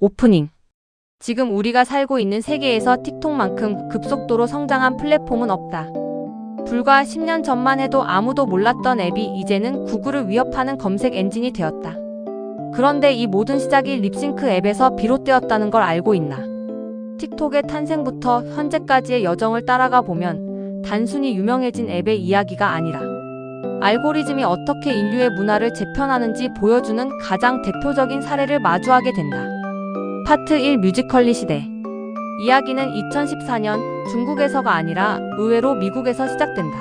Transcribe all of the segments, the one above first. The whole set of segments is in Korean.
오프닝. 지금 우리가 살고 있는 세계에서 틱톡만큼 급속도로 성장한 플랫폼은 없다. 불과 10년 전만 해도 아무도 몰랐던 앱이 이제는 구글을 위협하는 검색 엔진이 되었다. 그런데 이 모든 시작이 립싱크 앱에서 비롯되었다는 걸 알고 있나? 틱톡의 탄생부터 현재까지의 여정을 따라가 보면 단순히 유명해진 앱의 이야기가 아니라 알고리즘이 어떻게 인류의 문화를 재편하는지 보여주는 가장 대표적인 사례를 마주하게 된다. 파트 1 뮤지컬리 시대. 이야기는 2014년 중국에서가 아니라 의외로 미국에서 시작된다.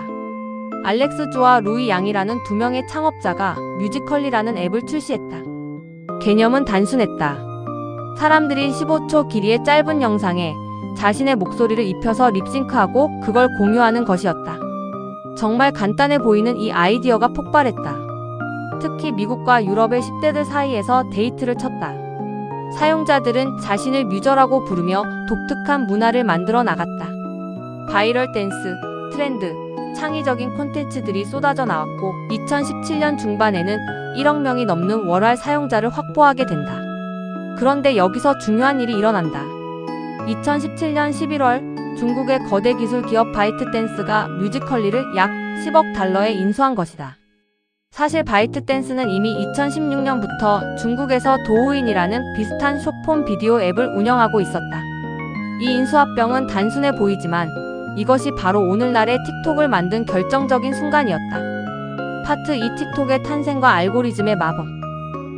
알렉스 주와 루이 양이라는 두 명의 창업자가 뮤지컬리라는 앱을 출시했다. 개념은 단순했다. 사람들이 15초 길이의 짧은 영상에 자신의 목소리를 입혀서 립싱크하고 그걸 공유하는 것이었다. 정말 간단해 보이는 이 아이디어가 폭발했다. 특히 미국과 유럽의 10대들 사이에서 데이트를 쳤다. 사용자들은 자신을 뮤저라고 부르며 독특한 문화를 만들어 나갔다. 바이럴 댄스, 트렌드, 창의적인 콘텐츠들이 쏟아져 나왔고 2017년 중반에는 1억 명이 넘는 월할 사용자를 확보하게 된다. 그런데 여기서 중요한 일이 일어난다. 2017년 11월 중국의 거대 기술 기업 바이트댄스가 뮤지컬리를 약 10억 달러에 인수한 것이다. 사실 바이트댄스는 이미 2016년부터 중국에서 도우인이라는 비슷한 숏폼 비디오 앱을 운영하고 있었다. 이 인수합병은 단순해 보이지만 이것이 바로 오늘날의 틱톡을 만든 결정적인 순간이었다. 파트 2 틱톡의 탄생과 알고리즘의 마법.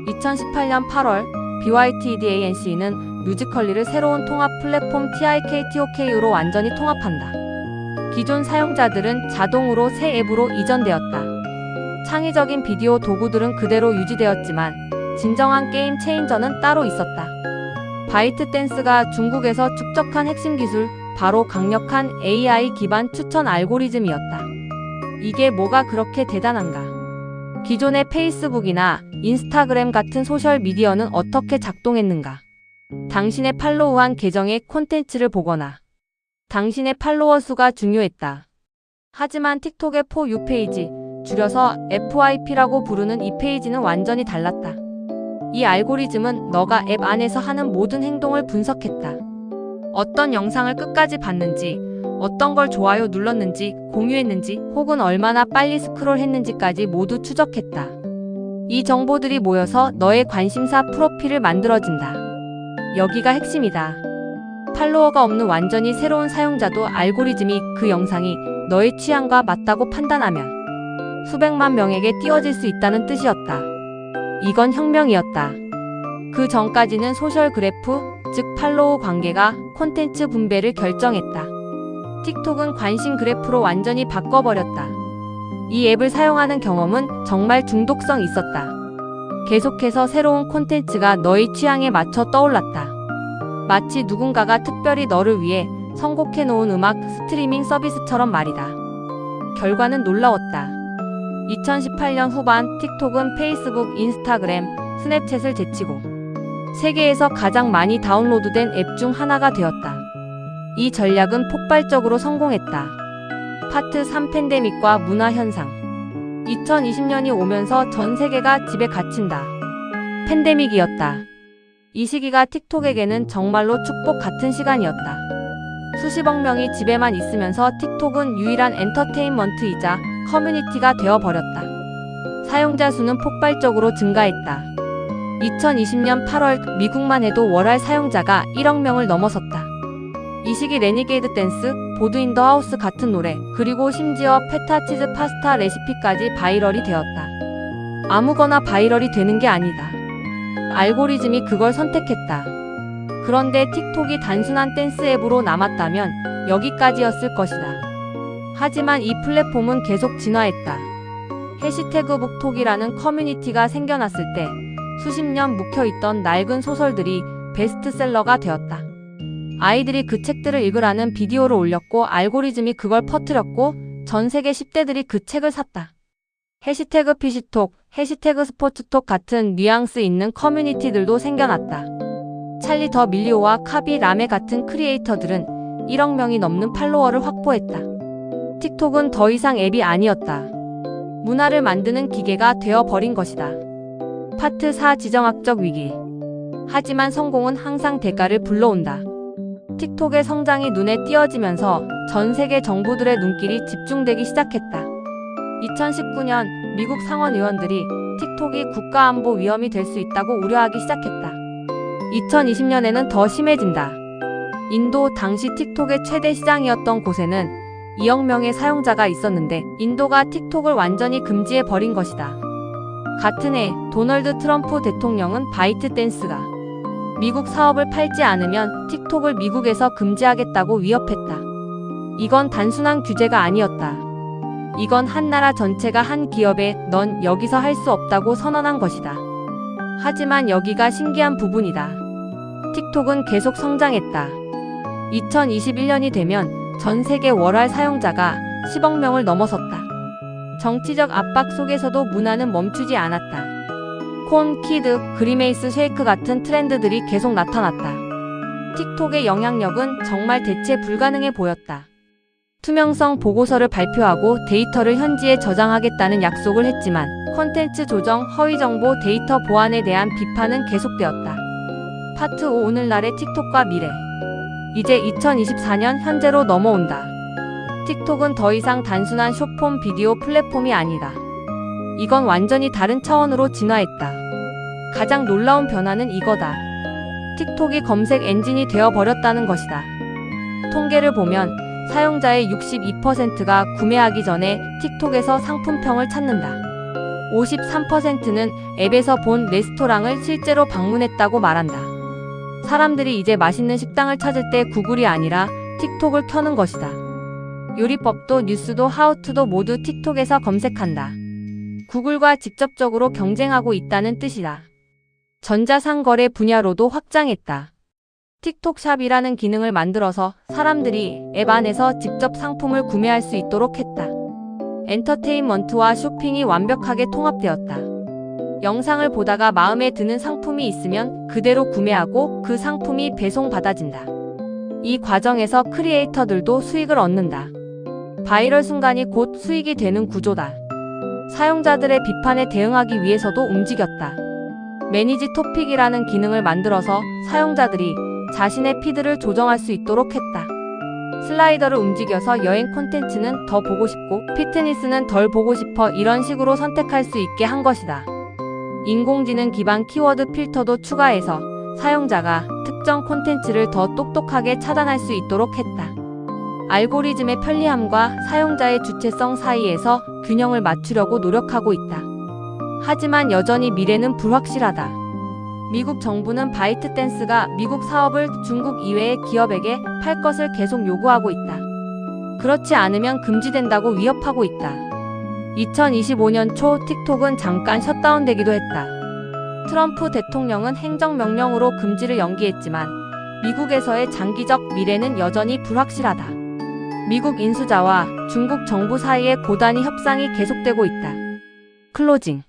2018년 8월 BYTDANC는 뮤지컬리를 새로운 통합 플랫폼 TikTok으로 완전히 통합한다. 기존 사용자들은 자동으로 새 앱으로 이전되었다. 창의적인 비디오 도구들은 그대로 유지되었지만 진정한 게임 체인저는 따로 있었다. 바이트댄스가 중국에서 축적한 핵심 기술, 바로 강력한 AI 기반 추천 알고리즘이었다. 이게 뭐가 그렇게 대단한가? 기존의 페이스북이나 인스타그램 같은 소셜미디어는 어떻게 작동했는가? 당신의 팔로우한 계정의 콘텐츠를 보거나 당신의 팔로워 수가 중요했다. 하지만 틱톡의 For You 페이지, 줄여서 FYP라고 부르는 이 페이지는 완전히 달랐다. 이 알고리즘은 너가 앱 안에서 하는 모든 행동을 분석했다. 어떤 영상을 끝까지 봤는지, 어떤 걸 좋아요 눌렀는지, 공유했는지, 혹은 얼마나 빨리 스크롤했는지까지 모두 추적했다. 이 정보들이 모여서 너의 관심사 프로필을 만들어진다. 여기가 핵심이다. 팔로워가 없는 완전히 새로운 사용자도 알고리즘이 그 영상이 너의 취향과 맞다고 판단하면 수백만 명에게 띄워질 수 있다는 뜻이었다. 이건 혁명이었다. 그 전까지는 소셜 그래프, 즉 팔로워 관계가 콘텐츠 분배를 결정했다. 틱톡은 관심 그래프로 완전히 바꿔버렸다. 이 앱을 사용하는 경험은 정말 중독성 있었다. 계속해서 새로운 콘텐츠가 너의 취향에 맞춰 떠올랐다. 마치 누군가가 특별히 너를 위해 선곡해놓은 음악 스트리밍 서비스처럼 말이다. 결과는 놀라웠다. 2018년 후반 틱톡은 페이스북, 인스타그램, 스냅챗을 제치고 세계에서 가장 많이 다운로드된 앱 중 하나가 되었다. 이 전략은 폭발적으로 성공했다. 파트 3 팬데믹과 문화 현상. 2020년이 오면서 전 세계가 집에 갇힌다. 팬데믹이었다. 이 시기가 틱톡에게는 정말로 축복 같은 시간이었다. 수십억 명이 집에만 있으면서 틱톡은 유일한 엔터테인먼트이자 커뮤니티가 되어버렸다. 사용자 수는 폭발적으로 증가했다. 2020년 8월 미국만 해도 월할 사용자가 1억 명을 넘어섰다. 이 시기 레니게이드 댄스, 보드 인 더 하우스 같은 노래, 그리고 심지어 페타 치즈 파스타 레시피까지 바이럴이 되었다. 아무거나 바이럴이 되는 게 아니다. 알고리즘이 그걸 선택했다. 그런데 틱톡이 단순한 댄스 앱으로 남았다면 여기까지였을 것이다. 하지만 이 플랫폼은 계속 진화했다. 해시태그 북톡이라는 커뮤니티가 생겨났을 때 수십 년 묵혀있던 낡은 소설들이 베스트셀러가 되었다. 아이들이 그 책들을 읽으라는 비디오를 올렸고 알고리즘이 그걸 퍼뜨렸고 전 세계 10대들이 그 책을 샀다. 해시태그 피시톡, 해시태그 스포츠톡 같은 뉘앙스 있는 커뮤니티들도 생겨났다. 찰리 더 밀리오와 카비 라메 같은 크리에이터들은 1억 명이 넘는 팔로워를 확보했다. 틱톡은 더 이상 앱이 아니었다. 문화를 만드는 기계가 되어버린 것이다. 파트 4 지정학적 위기. 하지만 성공은 항상 대가를 불러온다. 틱톡의 성장이 눈에 띄어지면서 전 세계 정부들의 눈길이 집중되기 시작했다. 2019년 미국 상원 의원들이 틱톡이 국가안보 위험이 될 수 있다고 우려하기 시작했다. 2020년에는 더 심해진다. 인도 당시 틱톡의 최대 시장이었던 곳에는 2억 명의 사용자가 있었는데 인도가 틱톡을 완전히 금지해 버린 것이다. 같은 해 도널드 트럼프 대통령은 바이트댄스가 미국 사업을 팔지 않으면 틱톡을 미국에서 금지하겠다고 위협했다. 이건 단순한 규제가 아니었다. 이건 한 나라 전체가 한 기업에 넌 여기서 할 수 없다고 선언한 것이다. 하지만 여기가 신기한 부분이다. 틱톡은 계속 성장했다. 2021년이 되면 전 세계 월할 사용자가 10억 명을 넘어섰다. 정치적 압박 속에서도 문화는 멈추지 않았다. 콘, 키드, 그리메이스 쉐이크 같은 트렌드들이 계속 나타났다. 틱톡의 영향력은 정말 대체 불가능해 보였다. 투명성 보고서를 발표하고 데이터를 현지에 저장하겠다는 약속을 했지만 콘텐츠 조정, 허위 정보, 데이터 보안에 대한 비판은 계속되었다. 파트 5 오늘날의 틱톡과 미래. 이제 2024년 현재로 넘어온다. 틱톡은 더 이상 단순한 숏폼 비디오 플랫폼이 아니다. 이건 완전히 다른 차원으로 진화했다. 가장 놀라운 변화는 이거다. 틱톡이 검색 엔진이 되어버렸다는 것이다. 통계를 보면 사용자의 62%가 구매하기 전에 틱톡에서 상품평을 찾는다. 53%는 앱에서 본 레스토랑을 실제로 방문했다고 말한다. 사람들이 이제 맛있는 식당을 찾을 때 구글이 아니라 틱톡을 켜는 것이다. 요리법도 뉴스도 하우투도 모두 틱톡에서 검색한다. 구글과 직접적으로 경쟁하고 있다는 뜻이다. 전자상거래 분야로도 확장했다. 틱톡샵이라는 기능을 만들어서 사람들이 앱 안에서 직접 상품을 구매할 수 있도록 했다. 엔터테인먼트와 쇼핑이 완벽하게 통합되었다. 영상을 보다가 마음에 드는 상품이 있으면 그대로 구매하고 그 상품이 배송받아진다. 이 과정에서 크리에이터들도 수익을 얻는다. 바이럴 순간이 곧 수익이 되는 구조다. 사용자들의 비판에 대응하기 위해서도 움직였다. 매니지 토픽이라는 기능을 만들어서 사용자들이 자신의 피드를 조정할 수 있도록 했다. 슬라이더를 움직여서 여행 콘텐츠는 더 보고 싶고 피트니스는 덜 보고 싶어 이런 식으로 선택할 수 있게 한 것이다. 인공지능 기반 키워드 필터도 추가해서 사용자가 특정 콘텐츠를 더 똑똑하게 차단할 수 있도록 했다. 알고리즘의 편리함과 사용자의 주체성 사이에서 균형을 맞추려고 노력하고 있다. 하지만 여전히 미래는 불확실하다. 미국 정부는 바이트댄스가 미국 사업을 중국 이외의 기업에게 팔 것을 계속 요구하고 있다. 그렇지 않으면 금지된다고 위협하고 있다. 2025년 초 틱톡은 잠깐 셧다운되기도 했다. 트럼프 대통령은 행정명령으로 금지를 연기했지만 미국에서의 장기적 미래는 여전히 불확실하다. 미국 인수자와 중국 정부 사이의 고단위 협상이 계속되고 있다. 클로징.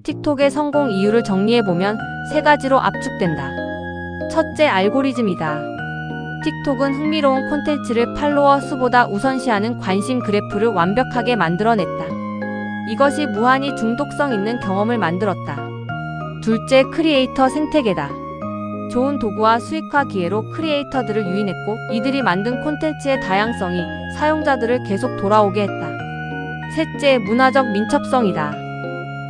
틱톡의 성공 이유를 정리해보면 세 가지로 압축된다. 첫째, 알고리즘이다. 틱톡은 흥미로운 콘텐츠를 팔로워 수보다 우선시하는 관심 그래프를 완벽하게 만들어냈다. 이것이 무한히 중독성 있는 경험을 만들었다. 둘째, 크리에이터 생태계다. 좋은 도구와 수익화 기회로 크리에이터들을 유인했고 이들이 만든 콘텐츠의 다양성이 사용자들을 계속 돌아오게 했다. 셋째, 문화적 민첩성이다.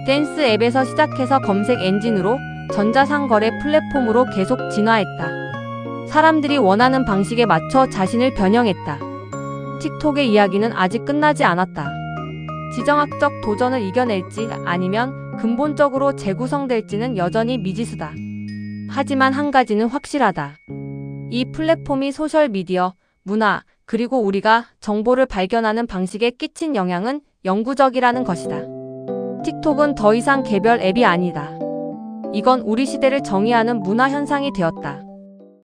댄스 앱에서 시작해서 검색 엔진으로 전자상거래 플랫폼으로 계속 진화했다. 사람들이 원하는 방식에 맞춰 자신을 변형했다. 틱톡의 이야기는 아직 끝나지 않았다. 지정학적 도전을 이겨낼지 아니면 근본적으로 재구성될지는 여전히 미지수다. 하지만 한 가지는 확실하다. 이 플랫폼이 소셜미디어, 문화, 그리고 우리가 정보를 발견하는 방식에 끼친 영향은 영구적이라는 것이다. 틱톡은 더 이상 개별 앱이 아니다. 이건 우리 시대를 정의하는 문화 현상이 되었다.